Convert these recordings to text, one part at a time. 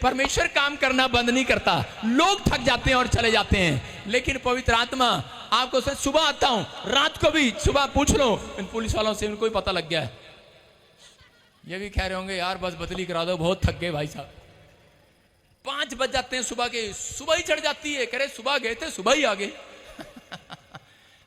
परमेश्वर काम करना बंद नहीं करता। लोग थक जाते हैं और चले जाते हैं, लेकिन पवित्र आत्मा आपको सुबह आता हूं, रात को भी सुबह पूछ लो इन पुलिस वालों से, इनको ही पता लग गया है। ये भी कह रहे होंगे यार बस बदली करा दो, बहुत थक गए भाई साहब। 5 बज जाते हैं सुबह के, सुबह ही चढ़ जाती है, कह रहे सुबह गए थे सुबह ही आ गए।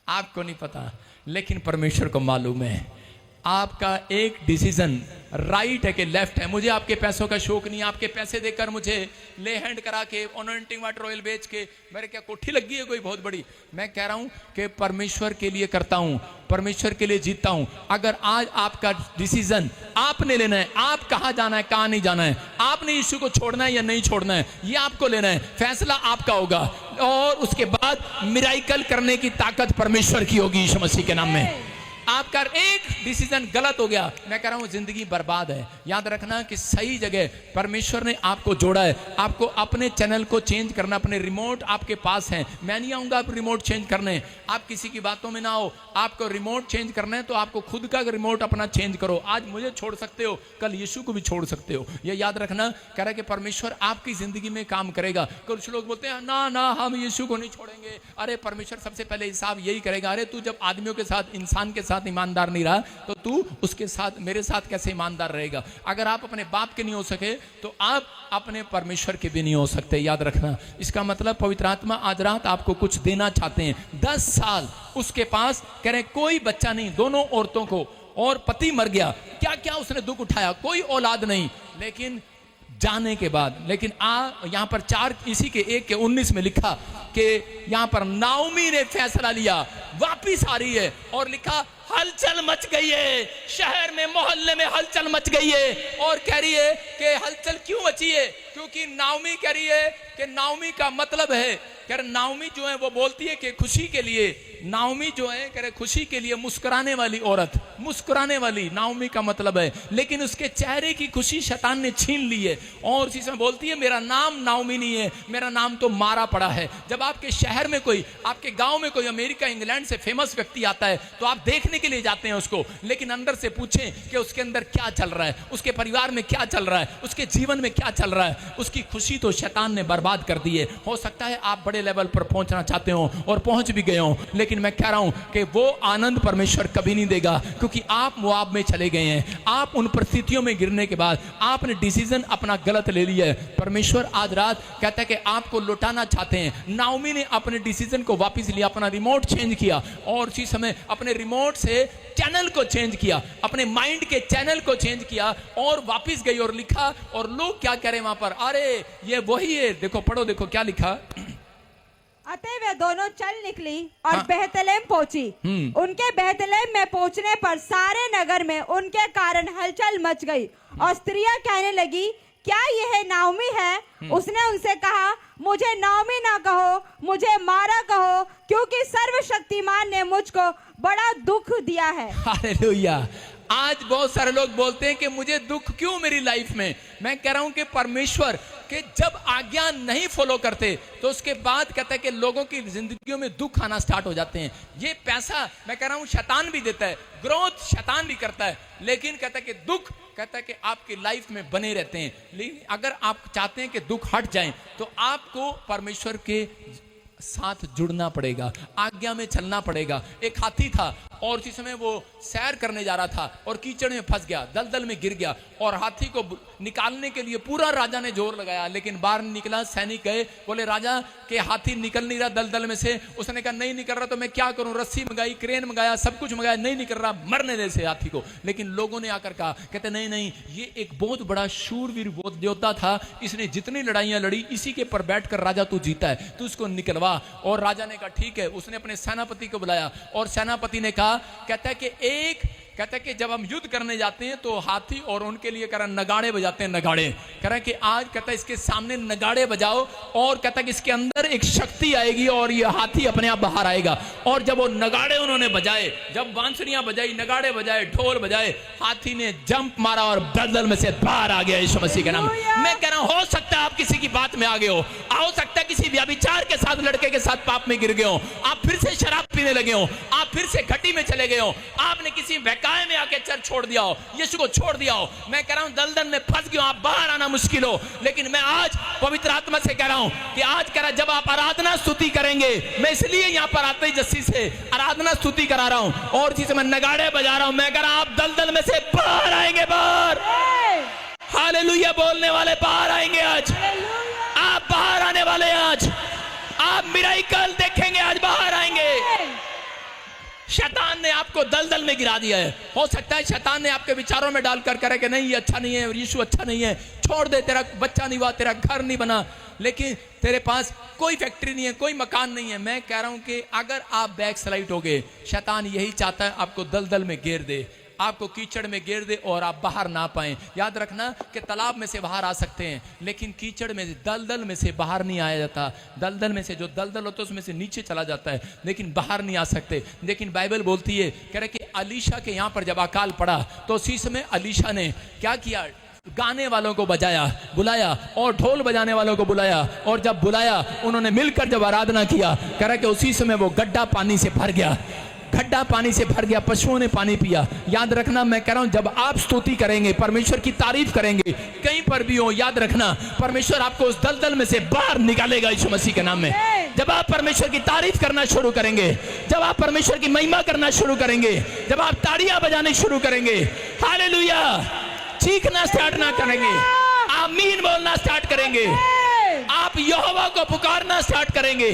आपको नहीं पता, लेकिन परमेश्वर को मालूम है। आपका एक डिसीजन राइट है कि लेफ्ट है। मुझे आपके पैसों का शौक नहीं, आपके पैसे देकर मुझे ले हैंड करा के अनॉइंटिंग वाटर ऑयल बेच के मेरे क्या कोठी लगी है कोई बहुत बड़ी। मैं कह रहा हूं कि परमेश्वर के लिए करता हूं, परमेश्वर के लिए जीता हूं। अगर आज आपका डिसीजन आपने लेना है, आप कहां जाना है कहां नहीं जाना है, आपने यीशु को छोड़ना है या नहीं छोड़ना है, ये आपको लेना है, फैसला आपका होगा। और उसके बाद मिराइकल करने की ताकत परमेश्वर की होगी यीशु मसीह के नाम में। आपका एक डिसीजन गलत हो गया, मैं कह रहा हूं जिंदगी बर्बाद है। याद रखना कि सही जगह परमेश्वर ने आपको जोड़ा है। आपको अपने चैनल को चेंज करना, अपने रिमोट आपके पास है। मैं नहीं आऊंगा आप रिमोट चेंज करने, आप किसी की बातों में ना हो। आपको रिमोट चेंज करना है तो आपको खुद का रिमोट अपना चेंज करो। आज मुझे छोड़ सकते हो, कल यीशु को भी छोड़ सकते हो। यह याद रखना। कह रहा है कि परमेश्वर आपकी जिंदगी में काम करेगा। कुछ लोग बोलते हैं ना ना हम यीशु को नहीं छोड़ेंगे। अरे परमेश्वर सबसे पहले हिसाब यही करेगा। अरे तू जब आदमियों के साथ, इंसान के साथ ईमानदार नहीं रहा तो तू उसके साथ, मेरे साथ कैसे ईमानदार रहेगा। अगर आप अपने बाप के नहीं हो सके तो आप अपने परमेश्वर के भी नहीं हो सकते। याद रखना। इसका मतलब पवित्र आत्मा आज रात आपको कुछ देना चाहते हैं। 10 साल उसके पास, कह रहे कोई बच्चा नहीं, दोनों औरतों को, और पति मर गया, क्या क्या उसने दुख उठाया, कोई औलाद नहीं। लेकिन जाने के बाद, लेकिन यहां पर 4 इसी के 1 के 19 में लिखा कि यहां पर नाओमी ने फैसला लिया, वापिस आ रही है, और लिखा हलचल मच गई है शहर में, मोहल्ले में हलचल मच गई है। और कह रही है कि हलचल क्यों मची है, क्योंकि नाओमी कह रही है कि नाओमी का मतलब है, कह रहे नाओमी जो है वो बोलती है कि खुशी के लिए, नाओमी जो है कह रहे खुशी के लिए मुस्कुराने वाली औरत, मुस्कुराने वाली नाओमी का मतलब है। लेकिन उसके चेहरे की खुशी शैतान ने छीन ली है, और उसी समय बोलती है मेरा नाम नाओमी नहीं है, मेरा नाम तो मारा पड़ा है। जब आपके शहर में कोई, आपके गांव में कोई अमेरिका इंग्लैंड से फेमस व्यक्ति आता है तो आप देखने के लिए जाते हैं उसको, लेकिन अंदर से पूछें कि उसके अंदर क्या चल रहा है, उसके परिवार में क्या चल रहा है, उसके जीवन में क्या चल रहा है। उसकी खुशी तो शैतान ने बर्बाद कर दी है। हो सकता है आप बड़े लेवल पर पहुंचना चाहते हो और पहुंच भी गए हो, लेकिन मैं कह रहा हूं कि वो आनंद परमेश्वर कभी नहीं देगा, क्योंकि आप मोआब में चले गए हैं। आप उन परिस्थितियों में गिरने के बाद आपने डिसीजन अपना गलत ले लिया है। परमेश्वर आज रात कहता है कि आपको लौटाना चाहते हैं। नाओमी ने अपने डिसीजन को वापस लिया, अपना रिमोट चेंज किया, और उसी समय अपने रिमोट से चैनल को चेंज किया, अपने माइंड के चैनल को चेंज किया, और वापस गई और लिखा। और लोग क्या कह रहे हैं वहां पर, अरे ये वही है, देखो पढ़ो, देखो क्या लिखा। अतः वे दोनों चल निकली और बेहतलेम पहुंची। उनके बेहतलेम में पहुंचने पर सारे नगर में उनके कारण हलचल मच गई, और स्त्रियां कहने लगी क्या यह नाओमी है? उसने उनसे कहा मुझे नाओमी ना कहो, मुझे मारा कहो, क्योंकि सर्वशक्तिमान ने मुझको बड़ा दुख दिया है। हालेलुया। आज बहुत सारे लोग बोलते हैं कि मुझे दुख क्यों मेरी लाइफ में। मैं कह रहा हूं कि परमेश्वर के जब आज्ञा नहीं फॉलो करते तो उसके बाद कहता है कि लोगों की जिंदगियों में दुख आना स्टार्ट हो जाते हैं। ये पैसा मैं कह रहा हूं शैतान भी देता है, ग्रोथ शैतान भी करता है, लेकिन कहता है कि दुख, कहता है कि आपकी लाइफ में बने रहते हैं। लेकिन अगर आप चाहते हैं कि दुख हट जाएं तो आपको परमेश्वर के साथ जुड़ना पड़ेगा, आज्ञा में चलना पड़ेगा। एक हाथी था और उसी समय वो सैर करने जा रहा था और कीचड़ में फंस गया, दलदल में गिर गया, और हाथी को निकालने के लिए पूरा राजा ने जोर लगाया, लेकिन बाहर निकला। सैनिक गए, बोले राजा के हाथी निकल नहीं रहा दलदल में से। उसने कहा नहीं निकल रहा तो मैं क्या करूं, रस्सी मंगाई, क्रेन मंगाया, सब कुछ मंगाया, नहीं निकल रहा, मरने दे से हाथी को। लेकिन लोगों ने आकर कहा, कहते नहीं नहीं, ये एक बहुत बड़ा शूरवीर योद्धा था, इसने जितनी लड़ाइयां लड़ी इसी के पर बैठकर राजा तू जीता है, तू इसको निकलवा। और राजा ने कहा ठीक है। उसने अपने सेनापति को बुलाया और सेनापति ने कहा, कहता है कि जब हम युद्ध करने जाते हैं तो हाथी और उनके लिए कह रहा नगाड़े बजाते हैं, नगाड़े कह रहा कि आज कहता है इसके सामने नगाड़े बजाओ, और कहता है कि इसके अंदर एक शक्ति आएगी और ये हाथी अपने आप बाहर आएगा। और जब वो नगाड़े उन्होंने बजाए, जब बांसुरियां बजाई, नगाड़े बजाए, ढोल बजाए, हाथी ने जंप मारा और दलदल में से बाहर आ गया यीशु मसीह के नाम। मैं कह रहा हूं हो सकता है आप किसी की बात में आ गए हो, हो सकता है किसी व्यभिचार के साथ, लड़के के साथ पाप में गिर गए हो, आप फिर से शराब पीने लगे हो, आप फिर से घटी में चले गए हो, आपने किसी बहकावे में आके चर्च छोड़ दिया हो, यीशु को छोड़ दिया हो, मैं कह रहा हूं दलदल में फंस गए हो, आप बाहर आना मुश्किल हो। लेकिन मैं आज पवित्र आत्मा से कह रहा हूं कि आज कह रहा, जब आप आराधना स्तुति करेंगे, मैं इसलिए यहां पर आते ही जस्सी से आराधना स्तुति करा रहा हूं और जिसे मैं नगाड़े बजा रहा हूं, मैं कह रहा हूं आप दलदल में से बाहर आएंगे, बाहर। हालेलुया बोलने वाले बाहर आएंगे आज, आप बाहर आने वाले हैं आज, आप मिराकल देखेंगे, आज बाहर आएंगे। शैतान ने आपको दलदल में गिरा दिया है, हो सकता है शैतान ने आपके विचारों में डालकर करे कि नहीं ये अच्छा नहीं है, यीशु अच्छा नहीं है, छोड़ दे, तेरा बच्चा नहीं हुआ, तेरा घर नहीं बना, लेकिन तेरे पास कोई फैक्ट्री नहीं है, कोई मकान नहीं है। मैं कह रहा हूं कि अगर आप बैक स्लाइड हो गए, शैतान यही चाहता है आपको दलदल में घेर दे, आपको कीचड़ में घेर दे और आप बाहर ना पाएं। याद रखना कि तालाब में से बाहर आ सकते हैं, लेकिन कीचड़ में से, दलदल में से बाहर नहीं आया जाता। दलदल में से जो दलदल होता है उसमें से नीचे चला जाता है, लेकिन बाहर नहीं आ सकते। लेकिन बाइबल बोलती है, कह रहे कि अलीशा के यहाँ पर जब अकाल पड़ा तो उसी समय अलीशा ने क्या किया, गाने वालों को बजाया, बुलाया और ढोल बजाने वालों को बुलाया, और जब बुलाया उन्होंने मिलकर जब आराधना किया, कह रहा कि उसी समय वो गड्ढा पानी से भर गया, गड्ढा पानी से भर गया, पशुओं ने पानी पिया। याद रखना, मैं कह रहा हूं जब आप स्तुति करेंगे, परमेश्वर की तारीफ करेंगे, कहीं पर भी हो, याद रखना परमेश्वर आपको उस दलदल में से बाहर निकालेगा यीशु मसीह के नाम में। जब आप परमेश्वर की तारीफ करना शुरू करेंगे, जब आप परमेश्वर की महिमा करना शुरू करेंगे, जब आप ताड़ियां बजाने शुरू करेंगे, हालेलुया, चीखना स्टार्ट ना करेंगे, आमीन बोलना स्टार्ट करेंगे, आप यहोवा को पुकारना स्टार्ट करेंगे,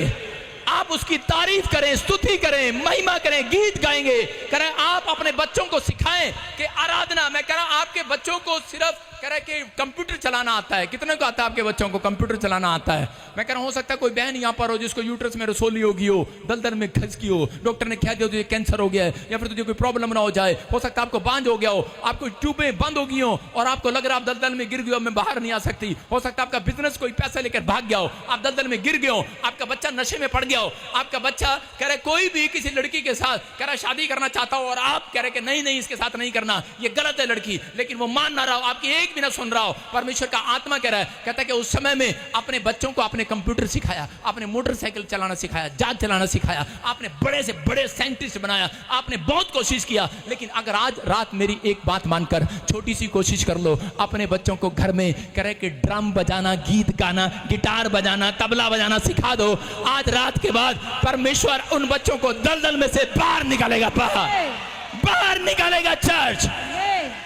आप उसकी तारीफ करें, स्तुति करें, महिमा करें, गीत गाएंगे, करें। आप अपने बच्चों को सिखाएं कि आराधना, मैं कह रहा हूं आपके बच्चों को सिर्फ कह रहा है कि कंप्यूटर चलाना आता है। कितने को आता है आपके बच्चों को कंप्यूटर चलाना आता है? मैं कह रहा हूं हो सकता है कोई बहन यहाँ पर हो जिसको यूट्रस में रसोली होगी हो, दलदल में खस की हो, डॉक्टर ने कह दिया तुझे कैंसर हो गया है, या फिर तुझे कोई प्रॉब्लम ना हो जाए, हो सकता है आपको बांझ हो गया हो, आपको ट्यूबें बंद हो गई हो और आपको लग रहा है आप दलदल में गिर गए हो, मैं बाहर नहीं आ सकती। हो सकता है आपका बिजनेस कोई पैसा लेकर भाग गया हो, आप दलदल में गिर गए हो, आपका बच्चा नशे में पड़ गया हो, आपका बच्चा कह रहे कोई भी किसी लड़की के साथ कह रहा शादी करना चाहता हो और आप कह रहे कि नहीं नहीं इसके साथ नहीं करना, ये गलत है लड़की, लेकिन वो मान ना रहा हो, आपकी एक भी ना सुन रहा हो। परमेश्वर का आत्मा कह रहा है, कहता है कि उस समय में अपने बच्चों को आपने कंप्यूटर सिखाया, आपने मोटरसाइकिल चलाना सिखाया, जहाज चलाना सिखाया, आपने बड़े से बड़े साइंटिस्ट बनाया, आपने बहुत कोशिश किया, लेकिन अगर आज रात मेरी एक बात मानकर छोटी सी कोशिश कर लो, अपने बच्चों को घर में कह रहे कि ड्रम बजाना, गीत गाना, गिटार बजाना, तबला बजाना सिखा दो, आज रात के बाद परमेश्वर उन बच्चों को दलदल में से बाहर निकालेगा, बाहर निकालेगा। चर्च,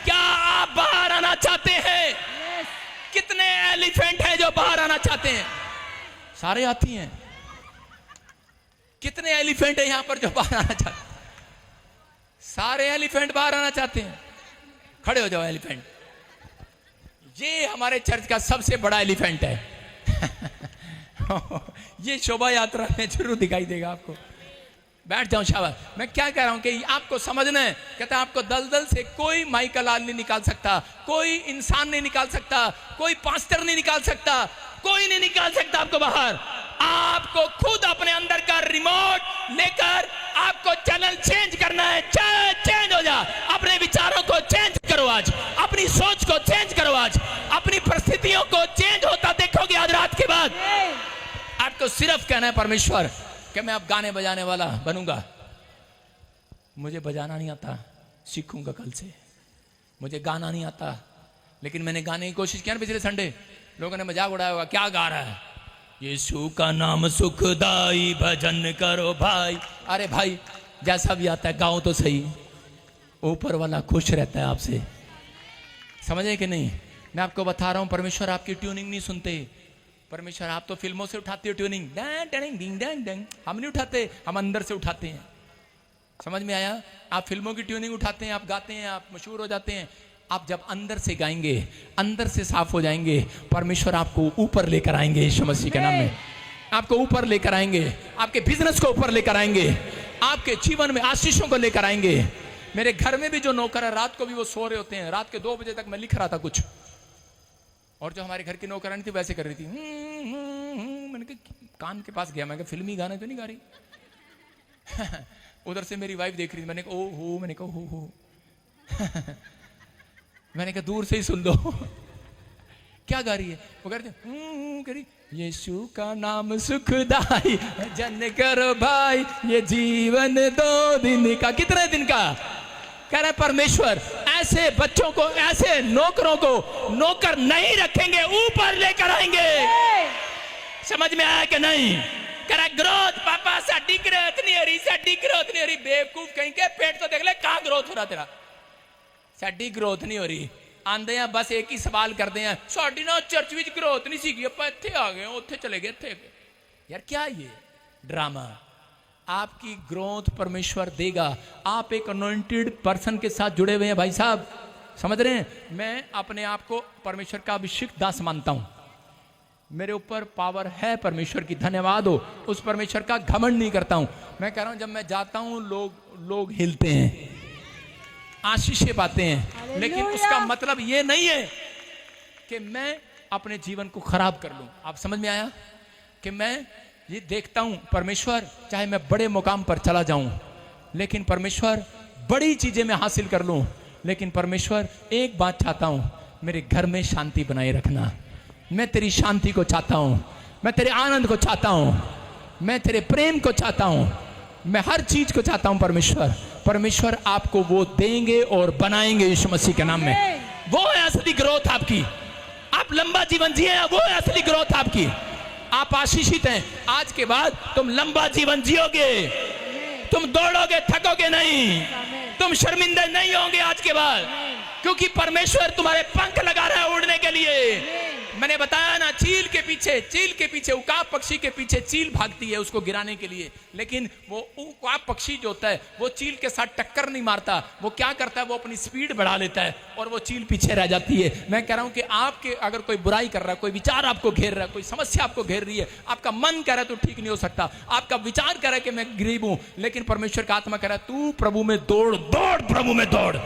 क्या आप बाहर आना चाहते हैं? कितने एलिफेंट हैं जो बाहर आना चाहते हैं? सारे आती हैं। कितने एलिफेंट हैं यहां पर जो बाहर आना चाहते हैं? सारे एलिफेंट बाहर आना चाहते हैं। खड़े हो जाओ एलिफेंट। ये हमारे चर्च का सबसे बड़ा एलिफेंट है। ये शोभा यात्रा में जरूर दिखाई देगा आपको। बैठ जाओ, शाबाश। मैं क्या कह रहा हूं कि आपको समझना है, कहता है आपको दलदल से कोई माइकल लाल नहीं निकाल सकता, कोई इंसान नहीं निकाल सकता, कोई पास्टर नहीं निकाल सकता, कोई नहीं निकाल सकता आपको बाहर। आपको खुद अपने अंदर का रिमोट लेकर आपको चैनल चेंज करना है। चेंज हो जा, अपने विचारों को चेंज करो, आज अपनी सोच को चेंज करो, आज अपनी परिस्थितियों को चेंज होता देखोगे आज रात के बाद। आपको सिर्फ कहना है परमेश्वर कि मैं अब गाने बजाने वाला बनूंगा। मुझे बजाना नहीं आता, सीखूंगा कल से। मुझे गाना नहीं आता, लेकिन मैंने गाने की कोशिश किया ना पिछले संडे, लोगों ने मजाक उड़ाया होगा, क्या गा रहा है? यीशु का नाम सुखदाई, भजन करो भाई। अरे भाई, जैसा भी आता है गाओ तो सही, ऊपर वाला खुश रहता है आपसे। समझे कि नहीं? मैं आपको बता रहा हूं, परमेश्वर आपकी ट्यूनिंग नहीं सुनते। परमेश्वर, आप तो फिल्मों से उठाते हो ट्यूनिंग, हम नहीं उठाते, हम अंदर से उठाते हैं। समझ में आया? आप फिल्मों की ट्यूनिंग उठाते हैं, आप गाते हैं, आप मशहूर हो जाते हैं। आप जब अंदर से गाएंगे, अंदर से साफ हो जाएंगे, परमेश्वर आपको ऊपर लेकर आएंगे यीशु मसीह के नाम में। आपको ऊपर लेकर आएंगे, आपके बिजनेस को ऊपर लेकर आएंगे, आपके जीवन में आशीषों को लेकर आएंगे। मेरे घर में भी जो नौकर है, रात को भी वो सो रहे होते हैं, रात के 2 बजे तक मैं लिख रहा था कुछ, और जो हमारे घर की नौकरानी थी वैसे कर रही थी। मैंने कहा कान के पास गया, मैं कहा फिल्मी गाना तो नहीं गा रही? उधर से मेरी वाइफ देख रही थी, मैंने कहा ओ हो, मैंने कहा हो मैंने कहा दूर से ही सुन लो। क्या गा रही है? वो करते करी, यीशु का नाम सुखदाई, जन करो भाई, ये जीवन 2 दिन का। कितने दिन का? कह रहे परमेश्वर ऐसे बच्चों को, ऐसे नौकरों को नौकर नहीं रखेंगे, ऊपर लेकर आएंगे। समझ में आया कि नहीं? कह रहा ग्रोथ पापा, साडी ग्रोथ नहीं हो रही, साडी ग्रोथ नहीं हो रही। बेवकूफ कहीं के, पेट तो देख ले कहां ग्रोथ हो रहा तेरा। साडी ग्रोथ नहीं हो रही। आंदे हैं बस एक ही सवाल करते हैं, साडी ना चर्च विच ग्रोथ नहीं सीगी, आप इत्थे आ गए, उत्थे चले गए, इत्थे। यार क्या ये ड्रामा? आपकी ग्रोथ परमेश्वर देगा। आप एक अनॉइंटेड पर्सन के साथ जुड़े हुए हैं भाई साहब, समझ रहे हैं? मैं अपने आप को परमेश्वर का अभिषिक्त दास मानता हूं। मेरे ऊपर पावर है परमेश्वर की, धन्यवाद हो। उस परमेश्वर का घमंड नहीं करता हूं। मैं कह रहा हूं जब मैं जाता हूं लोग हिलते हैं, आशीषें पाते हैं, लेकिन उसका मतलब ये नहीं है कि मैं अपने जीवन को खराब कर लूं। आप समझ में आया? कि मैं ये देखता हूं परमेश्वर, चाहे मैं बड़े मुकाम पर चला जाऊं, लेकिन परमेश्वर बड़ी चीजें मैं हासिल कर लूं, लेकिन परमेश्वर एक बात चाहता हूं, मेरे घर में शांति बनाए रखना। मैं तेरी शांति को चाहता हूं, मैं तेरे आनंद को चाहता हूं, मैं तेरे प्रेम को चाहता हूं, मैं हर चीज को चाहता हूं परमेश्वर। परमेश्वर आपको वो देंगे और बनाएंगे यीशु मसीह के नाम में। वो है असली ग्रोथ आपकी। आप लंबा जीवन जिए, वो है असली ग्रोथ आपकी। आप आशीषित हैं। आज के बाद तुम लंबा जीवन जियोगे, तुम दौड़ोगे, थकोगे नहीं, तुम शर्मिंदे नहीं होंगे आज के बाद, क्योंकि परमेश्वर तुम्हारे पंख लगा रहा है उड़ने के लिए। मैंने बताया ना, चील के पीछे, उकाब पक्षी के पीछे चील भागती है उसको गिराने के लिए, लेकिन वो उकाब पक्षी जो होता है वो चील के साथ टक्कर नहीं मारता। वो क्या करता है, वो अपनी स्पीड बढ़ा लेता है और वो चील पीछे रह जाती है। मैं कह रहा हूं कि आपके अगर कोई बुराई कर रहा है, कोई विचार आपको घेर रहा है, कोई समस्या आपको घेर रही है, आपका मन कह रहा है तो ठीक नहीं हो सकता, आपका विचार कह रहा है कि मैं गरीब हूं, लेकिन परमेश्वर का आत्मा कह रहा है तू प्रभु में दौड़, प्रभु में दौड़,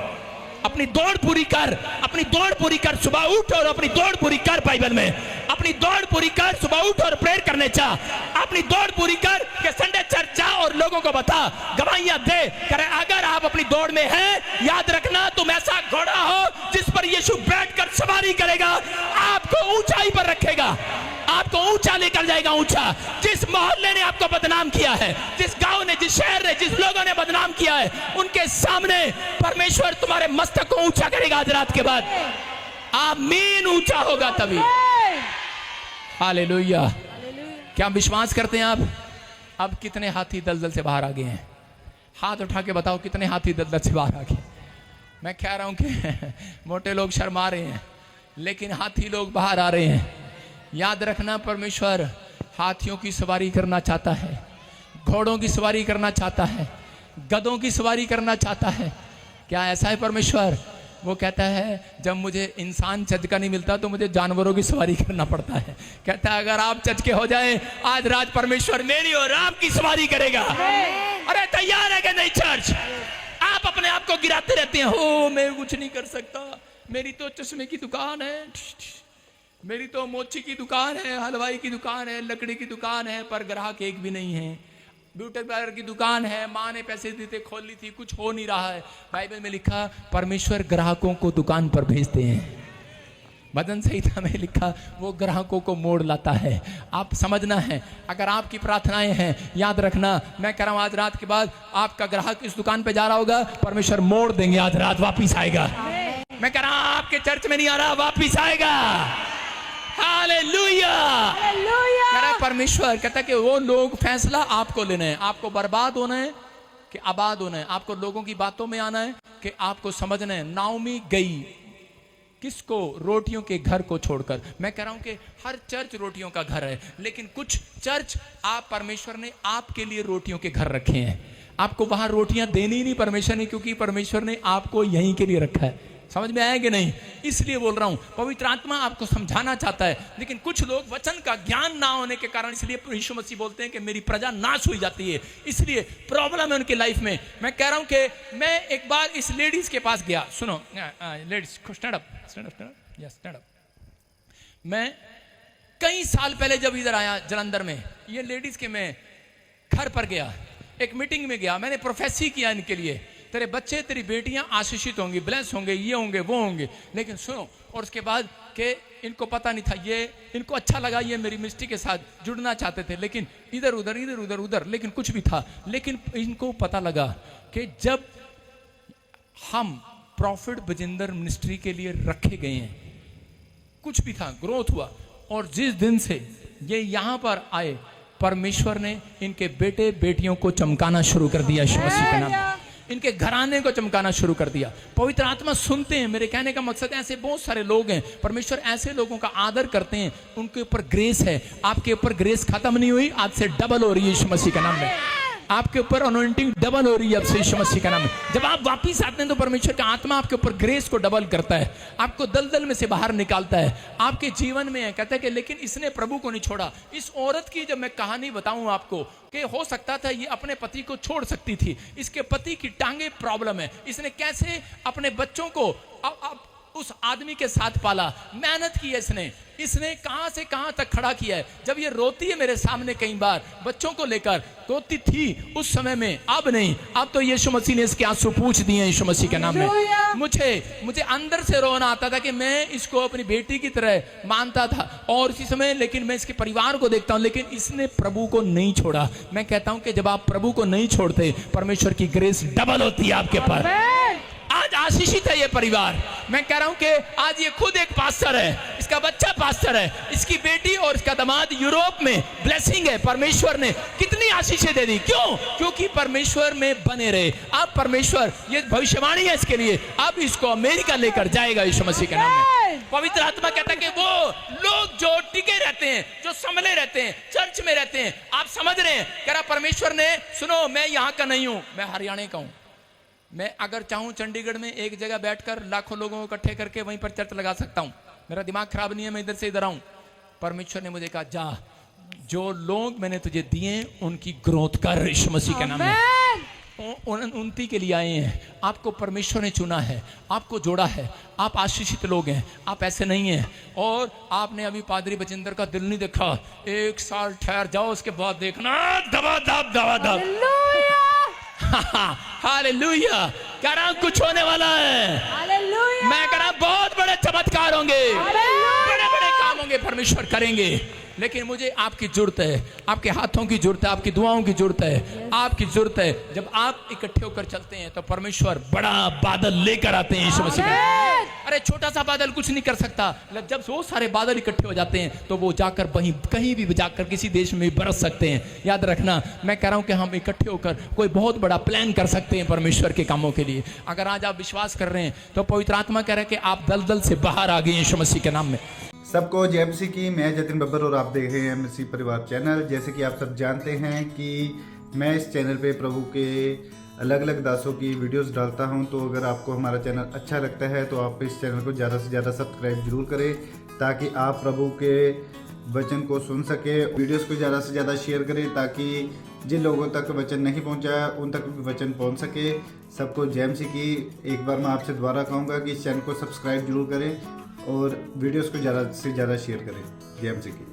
अपनी दौड़ पूरी कर, अपनी दौड़ पूरी कर। सुबह उठ और अपनी दौड़ पूरी कर। बाइबल में अपनी दौड़ पूरी कर, सुबह उठ और प्रेयर करने चाह, अपनी दौड़ पूरी कर कि संडे चर्च जा और लोगों को बता, गवाहियां दे। करे अगर आप अपनी दौड़ में हैं, याद रखना तुम ऐसा घोड़ा हो जिस पर यीशु बैठकर सवारी करेगा, आपको ऊंचाई पर रखेगा, आपको ऊंचा लेकर जाएगा, ऊंचा। जिस मोहल्ले ने आपको बदनाम किया है, जिस गांव ने, जिस शहर ने, जिस लोगों ने बदनाम किया है, उनके सामने परमेश्वर तुम्हारे मस्तक को ऊंचा करेगा आज रात के बाद। आमीन, ऊंचा होगा तभी। हालेलुया। क्या विश्वास करते हैं आप? अब कितने हाथी दलदल से बाहर आ गए हैं? हाथ उठा के बताओ कितने हाथी दलदल से बाहर आ गए। मैं कह रहा हूं कि मोटे लोग शर्मा रहे हैं, लेकिन हाथी लोग बाहर आ रहे हैं। याद रखना, परमेश्वर हाथियों की सवारी करना चाहता है, घोड़ों की सवारी करना चाहता है, गधों की सवारी करना चाहता है। क्या ऐसा है परमेश्वर? वो कहता है जब मुझे इंसान चज का नहीं मिलता तो मुझे जानवरों की सवारी करना पड़ता है। कहता है अगर आप चज के हो जाए, आज रात परमेश्वर मेरी और आपकी सवारी करेगा। अरे तैयार है कि नहीं चर्च? आप अपने आप को गिराते रहते हैं, हो मैं कुछ नहीं कर सकता, मेरी तो चश्मे की दुकान है, मेरी तो मोची की दुकान है, हलवाई की दुकान है, लकड़ी की दुकान है, पर ग्राहक एक भी नहीं है। ब्यूटी पार्लर की दुकान है, माँ ने पैसे देते खोल ली थी, कुछ हो नहीं रहा है। बाइबल में लिखा परमेश्वर ग्राहकों को दुकान पर भेजते हैं। भजन संहिता में लिखा वो ग्राहकों को मोड़ लाता है। आप समझना है, अगर आपकी प्रार्थनाएं हैं, याद रखना, मैं कह रहा हूं आज रात के बाद आपका ग्राहक इस दुकान पे जा रहा होगा, परमेश्वर मोड़ देंगे, आज रात वापिस आएगा। मैं कह रहा हूं आपके चर्च में नहीं आ रहा, वापिस आएगा। हालेलुया। कह रहा परमेश्वर कहता है कि वो लोग, फैसला आपको लेना है, आपको बर्बाद होना है कि आबाद होना है, आपको लोगों की बातों में आना है कि आपको समझना है। नाओमी गई किसको? रोटियों के घर को छोड़कर। मैं कह रहा हूं कि हर चर्च रोटियों का घर है, लेकिन कुछ चर्च आप परमेश्वर ने आपके लिए रोटियों के घर रखे हैं। आपको वहां रोटियां देनी ही नहीं परमेश्वर ने, क्योंकि परमेश्वर ने आपको यहीं के लिए रखा है। समझ में आया कि नहीं? इसलिए बोल रहा हूं, पवित्र आत्मा आपको समझाना चाहता है, लेकिन कुछ लोग वचन का ज्ञान ना होने के कारण, इसलिए यीशु मसीह बोलते हैं कि मेरी प्रजा नाश हुई जाती है, इसलिए प्रॉब्लम है उनकी लाइफ में। मैं कह रहा हूं कि मैं एक बार इस लेडीज के पास गया। सुनो ladies, stand up, stand up, yes stand up. मैं कई साल पहले जब इधर आया जलंधर में, ये लेडीज के मैं घर पर गया, एक मीटिंग में गया, मैंने प्रोफेसी किया इनके लिए, तेरे बच्चे, तेरी बेटियां आशीषित होंगी, ब्लेस होंगे, ये होंगे, वो होंगे। लेकिन सुनो, और उसके बाद के इनको पता नहीं था, ये इनको अच्छा लगा, ये मेरी मिनिस्ट्री के साथ जुड़ना चाहते थे, लेकिन इधर उधर, लेकिन कुछ भी था। लेकिन इनको पता लगा कि जब हम प्रॉफिट बजिंदर मिनिस्ट्री के लिए रखे गए हैं, कुछ भी था, ग्रोथ हुआ, और जिस दिन से ये यहाँ पर आए, परमेश्वर ने इनके बेटे बेटियों को चमकाना शुरू कर दिया यीशु मसीह के नाम में। इनके घराने को चमकाना शुरू कर दिया। पवित्र आत्मा सुनते हैं। मेरे कहने का मकसद, ऐसे बहुत सारे लोग हैं, परमेश्वर ऐसे लोगों का आदर करते हैं, उनके ऊपर ग्रेस है। आपके ऊपर ग्रेस खत्म नहीं हुई, आज से डबल हो रही है यीशु मसीह के नाम में। आपके ऊपर अनॉइंटिंग डबल हो रही है अब से यीशु मसीह का नाम है। जब आप वापिस आते हैं तो परमेश्वर का आत्मा आपके ऊपर ग्रेस को डबल करता है, आपको दलदल में से बाहर निकालता है, आपके जीवन में है। कहता है कि लेकिन इसने प्रभु को नहीं छोड़ा। इस औरत की जब मैं कहानी बताऊं आपको, कि हो सकता था ये अपने पति को छोड़ सकती थी, इसके पति की टांगे प्रॉब्लम है, इसने कैसे अपने बच्चों को उस आदमी के साथ पाला, मेहनत की है इसने कहां से कहां तक खड़ा किया है। जब ये रोती है मेरे सामने कई बार बच्चों को लेकर, रोती थी उस समय में, अब नहीं, अब तो यीशु मसीह ने इसके आंसू पूछ दिए यीशु मसीह के नाम में। मुझे अंदर से रोना आता था कि मैं इसको अपनी बेटी की तरह मानता था, और इसी समय लेकिन मैं इसके परिवार को देखता हूं, लेकिन इसने प्रभु को नहीं छोड़ा। मैं कहता हूं कि जब आप प्रभु को नहीं छोड़ते, परमेश्वर की ग्रेस डबल होती है आपके पास। आज आशीषित है ये परिवार। मैं कह रहा हूं कि आज ये खुद एक पास्टर है, इसका बच्चा पास्टर है, इसकी बेटी और इसका दामाद यूरोप में ब्लेसिंग है। परमेश्वर ने कितनी आशीषें दे दी, क्यों? क्योंकि परमेश्वर में बने रहे। अब परमेश्वर, ये भविष्यवाणी है इसके लिए, अब इसको अमेरिका लेकर जाएगा यीशु मसीह के नाम में। पवित्र आत्मा कहता है कि वो लोग जो टिके रहते हैं, जो संभले रहते हैं, चर्च में रहते हैं, आप समझ रहे हैं, कह रहा परमेश्वर ने, सुनो मैं यहाँ का नहीं हूं, मैं हरियाणा का हूं। मैं अगर चाहूं चंडीगढ़ में एक जगह बैठकर लाखों लोगों को इकट्ठे करके वहीं पर चर्च लगा सकता हूं। मेरा दिमाग खराब नहीं है, मैं इधर से इधर आऊं। परमेश्वर ने मुझे कहा, जा, जो लोग मैंने तुझे दिए उनकी ग्रोथ कर यीशु मसीह के नाम में। उन्नति के लिए आए हैं, आपको परमेश्वर ने चुना है, आपको जोड़ा है, आप आशीषित लोग हैं, आप ऐसे नहीं हैं। और आपने अभी पादरी बजिंदर का दिल नहीं देखा, 1 साल ठहर जाओ, उसके बाद देखना दबा दब। हालेलुया। कह रहा हूं कुछ होने वाला है। हालेलुया। मैं कह रहा हूं बहुत बड़े चमत्कार होंगे, बड़े बड़े काम होंगे, परमेश्वर करेंगे। लेकिन मुझे आपकी जरूरत है, आपके हाथों की जरूरत है, आपकी दुआओं की जरूरत है, आपकी जरूरत है। जब आप इकट्ठे होकर चलते हैं तो परमेश्वर बड़ा बादल लेकर आते हैं यीशु मसीह। अरे छोटा सा बादल कुछ नहीं कर सकता, जब वो सारे बादल इकट्ठे हो जाते हैं तो वो जाकर वहीं कहीं भी जाकर किसी देश में बरस सकते हैं। याद रखना, मैं कह रहा हूं कि हम इकट्ठे होकर कोई बहुत बड़ा प्लान कर सकते हैं परमेश्वर के कामों के लिए। अगर आज आप विश्वास कर रहे हैं तो पवित्र आत्मा कह रहा है कि आप दलदल से बाहर आ गए यीशु मसीह के नाम में। सबको जय मसीह की। मैं जतिन बब्बर और आप देख रहे हैं मसीह परिवार चैनल। जैसे कि आप सब जानते हैं कि मैं इस चैनल पे प्रभु के अलग अलग दासों की वीडियोस डालता हूं, तो अगर आपको हमारा चैनल अच्छा लगता है तो आप इस चैनल को ज़्यादा से ज़्यादा सब्सक्राइब जरूर करें, ताकि आप प्रभु के वचन को सुन सके। वीडियोस को ज़्यादा से ज़्यादा शेयर करें, ताकि जिन लोगों तक वचन नहीं पहुंचा उन तक भी वचन पहुंच सके। सबको जय मसीह की। एक बार मैं आपसे दोबारा कहूँगा कि इस चैनल को सब्सक्राइब जरूर करें और वीडियोस को ज़्यादा से ज़्यादा शेयर करें। जय मसीह की।